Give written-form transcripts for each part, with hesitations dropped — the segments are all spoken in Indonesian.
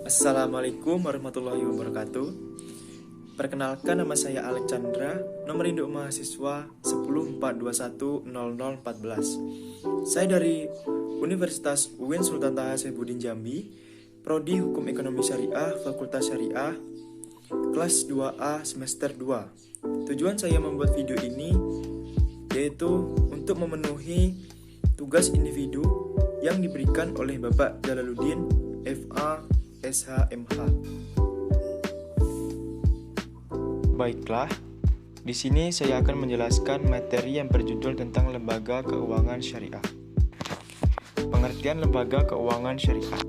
Assalamualaikum warahmatullahi wabarakatuh. Perkenalkan, nama saya Alexandra, nomor induk mahasiswa 104210014. Saya dari Universitas UIN Sultan Taha Saifuddin Jambi, Prodi Hukum Ekonomi Syariah, Fakultas Syariah, kelas 2A semester 2. Tujuan saya membuat video ini yaitu untuk memenuhi tugas individu yang diberikan oleh Bapak Jalaluddin FA SHMH. Baiklah, di sini saya akan menjelaskan materi yang berjudul tentang lembaga keuangan syariah. Pengertian lembaga keuangan syariah.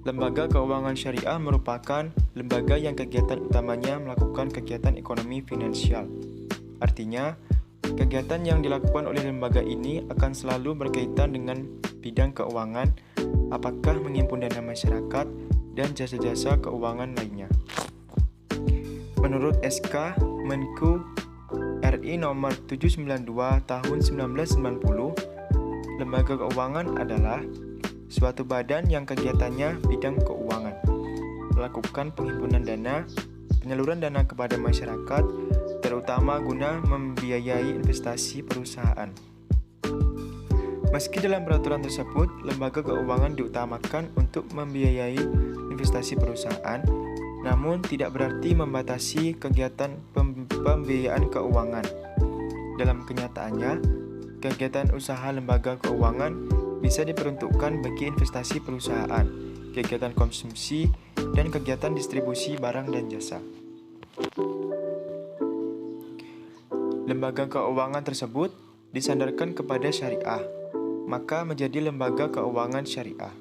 Lembaga keuangan syariah merupakan lembaga yang kegiatan utamanya melakukan kegiatan ekonomi finansial. Artinya, kegiatan yang dilakukan oleh lembaga ini akan selalu berkaitan dengan bidang keuangan, apakah menghimpun dana masyarakat, dan jasa-jasa keuangan lainnya. Menurut SK Menku RI nomor 792 tahun 1990, lembaga keuangan adalah suatu badan yang kegiatannya bidang keuangan, melakukan penghimpunan dana, penyaluran dana kepada masyarakat, terutama guna membiayai investasi perusahaan. Meski dalam peraturan tersebut, lembaga keuangan diutamakan untuk membiayai investasi perusahaan, namun tidak berarti membatasi kegiatan pembiayaan keuangan. Dalam kenyataannya, kegiatan usaha lembaga keuangan bisa diperuntukkan bagi investasi perusahaan, kegiatan konsumsi, dan kegiatan distribusi barang dan jasa. Lembaga keuangan tersebut disandarkan kepada syariah, maka menjadi lembaga keuangan syariah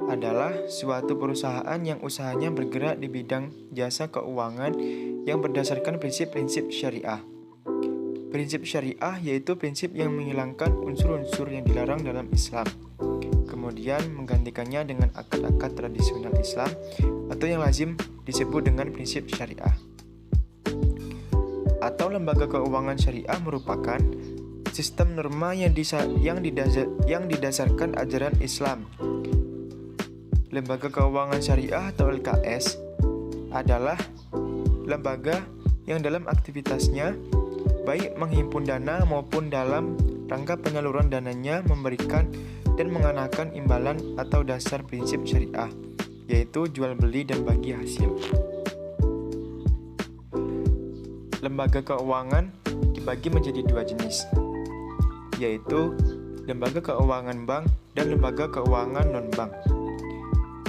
adalah suatu perusahaan yang usahanya bergerak di bidang jasa keuangan yang berdasarkan prinsip-prinsip syariah. Prinsip syariah yaitu prinsip yang menghilangkan unsur-unsur yang dilarang dalam Islam, kemudian menggantikannya dengan akad-akad tradisional Islam atau yang lazim disebut dengan prinsip syariah. Atau lembaga keuangan syariah merupakan sistem norma yang didasarkan ajaran Islam. Lembaga keuangan syariah atau LKS adalah lembaga yang dalam aktivitasnya, baik menghimpun dana maupun dalam rangka penyaluran dananya, memberikan dan mengenakan imbalan atau dasar prinsip syariah, yaitu jual beli dan bagi hasil. Lembaga keuangan dibagi menjadi dua jenis, yaitu lembaga keuangan bank dan lembaga keuangan non-bank.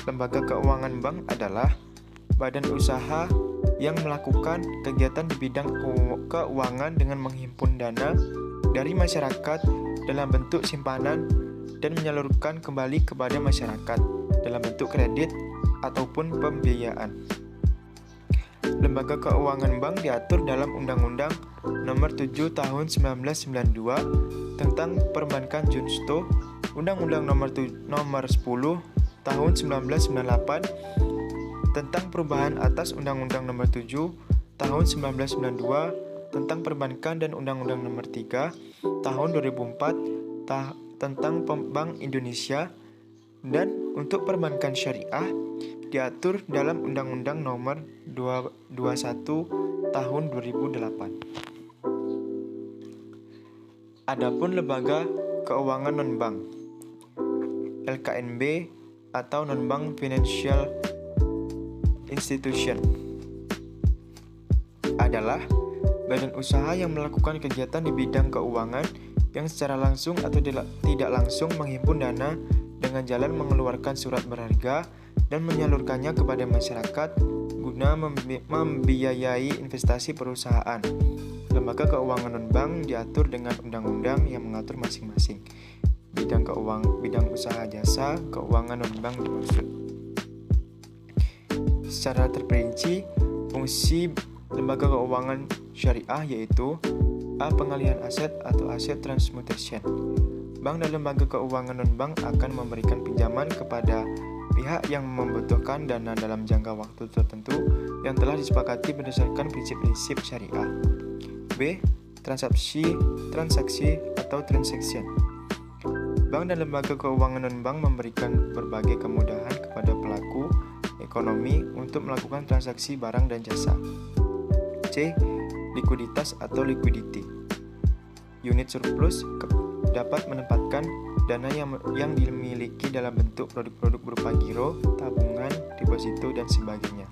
Lembaga keuangan bank adalah badan usaha yang melakukan kegiatan di bidang keuangan dengan menghimpun dana dari masyarakat dalam bentuk simpanan dan menyalurkan kembali kepada masyarakat dalam bentuk kredit ataupun pembiayaan. Lembaga keuangan bank diatur dalam Undang-Undang Nomor 7 Tahun 1992 tentang Perbankan Junsto, Undang-Undang Nomor 10 Tahun 1998 tentang perubahan atas Undang-Undang Nomor 7 Tahun 1992 tentang Perbankan dan Undang-Undang Nomor 3 Tahun 2004 tentang Bank Indonesia, dan untuk perbankan syariah diatur dalam Undang-Undang Nomor 21 Tahun 2008. Adapun lembaga keuangan non-bank, LKNB atau Non-Bank Financial Institution, adalah badan usaha yang melakukan kegiatan di bidang keuangan yang secara langsung atau tidak langsung menghimpun dana dengan jalan mengeluarkan surat berharga dan menyalurkannya kepada masyarakat guna membiayai investasi perusahaan. Lembaga keuangan non-bank diatur dengan undang-undang yang mengatur masing-masing bidang usaha jasa keuangan non-bank dimaksud. Secara terperinci, fungsi lembaga keuangan syariah yaitu A. Pengalihan aset atau asset transmutation. Bank dan lembaga keuangan non-bank akan memberikan pinjaman kepada pihak yang membutuhkan dana dalam jangka waktu tertentu yang telah disepakati berdasarkan prinsip-prinsip syariah. B. Transaksi atau transaction. Bank dan lembaga keuangan non-bank memberikan berbagai kemudahan kepada pelaku ekonomi untuk melakukan transaksi barang dan jasa. C. Likuiditas atau liquidity. Unit surplus dapat menempatkan dana yang dimiliki dalam bentuk produk-produk berupa giro, tabungan, deposito, dan sebagainya.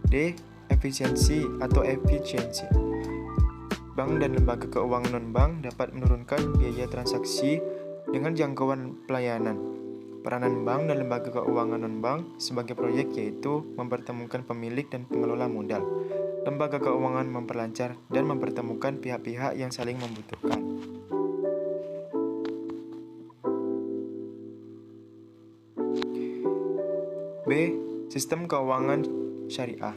D. Efisiensi atau efisiensi. Bank dan lembaga keuangan non-bank dapat menurunkan biaya transaksi dengan jangkauan pelayanan. Peranan bank dan lembaga keuangan non-bank sebagai proyek yaitu mempertemukan pemilik dan pengelola modal. Lembaga keuangan memperlancar dan mempertemukan pihak-pihak yang saling membutuhkan. B. Sistem keuangan syariah.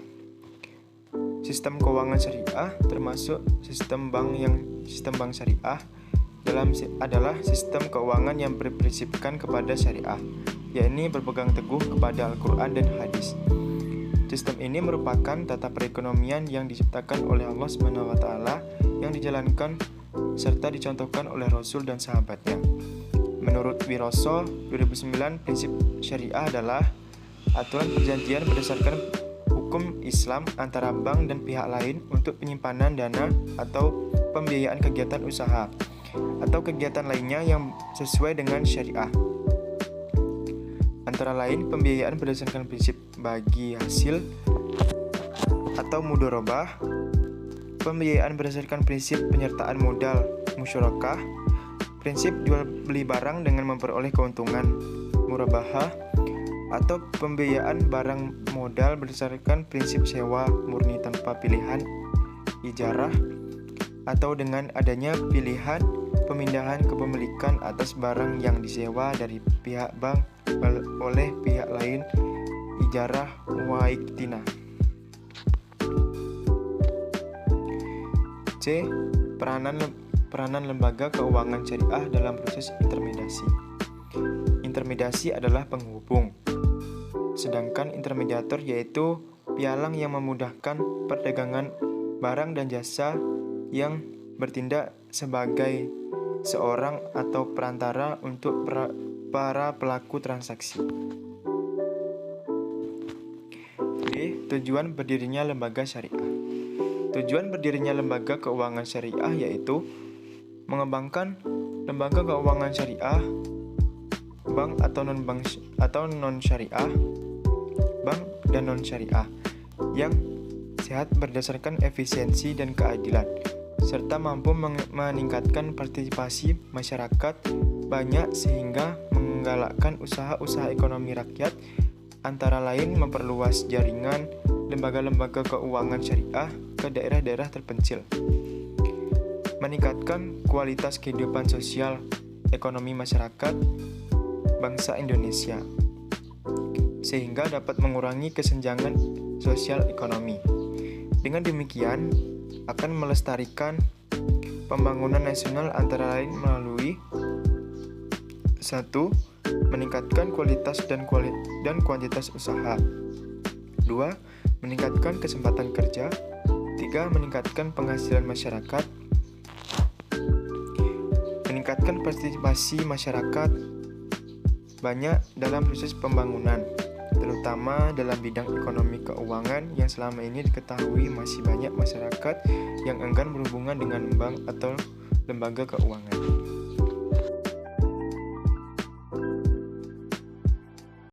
Sistem keuangan syariah termasuk sistem bank syariah adalah sistem keuangan yang berprinsipkan kepada syariah, yakni berpegang teguh kepada Al-Quran dan hadis. Sistem ini merupakan tata perekonomian yang diciptakan oleh Allah SWT yang dijalankan serta dicontohkan oleh Rasul dan sahabatnya. Menurut Wiroso 2009, prinsip syariah adalah aturan perjanjian berdasarkan hukum Islam antara bank dan pihak lain untuk penyimpanan dana atau pembiayaan kegiatan usaha atau kegiatan lainnya yang sesuai dengan syariah. Antara lain pembiayaan berdasarkan prinsip bagi hasil atau mudharabah, pembiayaan berdasarkan prinsip penyertaan modal musyarakah, prinsip jual beli barang dengan memperoleh keuntungan murabahah, atau pembiayaan barang modal berdasarkan prinsip sewa murni tanpa pilihan ijarah, atau dengan adanya pilihan pemindahan kepemilikan atas barang yang disewa dari pihak bank oleh pihak lain ijarah waiktina. C. Peranan lembaga keuangan syariah dalam proses intermediasi. Intermediasi adalah penghubung, sedangkan intermediator yaitu pialang yang memudahkan perdagangan barang dan jasa yang bertindak sebagai seorang atau perantara untuk para pelaku transaksi. D. Tujuan berdirinya lembaga syariah. Tujuan berdirinya lembaga keuangan syariah yaitu mengembangkan lembaga keuangan syariah, bank atau non-syariah, bank dan non-syariah yang sehat berdasarkan efisiensi dan keadilan, serta mampu meningkatkan partisipasi masyarakat banyak sehingga menggalakkan usaha-usaha ekonomi rakyat, antara lain memperluas jaringan lembaga-lembaga keuangan syariah ke daerah-daerah terpencil, meningkatkan kualitas kehidupan sosial ekonomi masyarakat bangsa Indonesia, sehingga dapat mengurangi kesenjangan sosial ekonomi. Dengan demikian, akan melestarikan pembangunan nasional antara lain melalui 1. Meningkatkan kualitas dan kuantitas usaha. 2. Meningkatkan kesempatan kerja. 3. Meningkatkan penghasilan masyarakat. Meningkatkan partisipasi masyarakat banyak dalam proses pembangunan, terutama dalam bidang ekonomi keuangan yang selama ini diketahui masih banyak masyarakat yang enggan berhubungan dengan bank atau lembaga keuangan.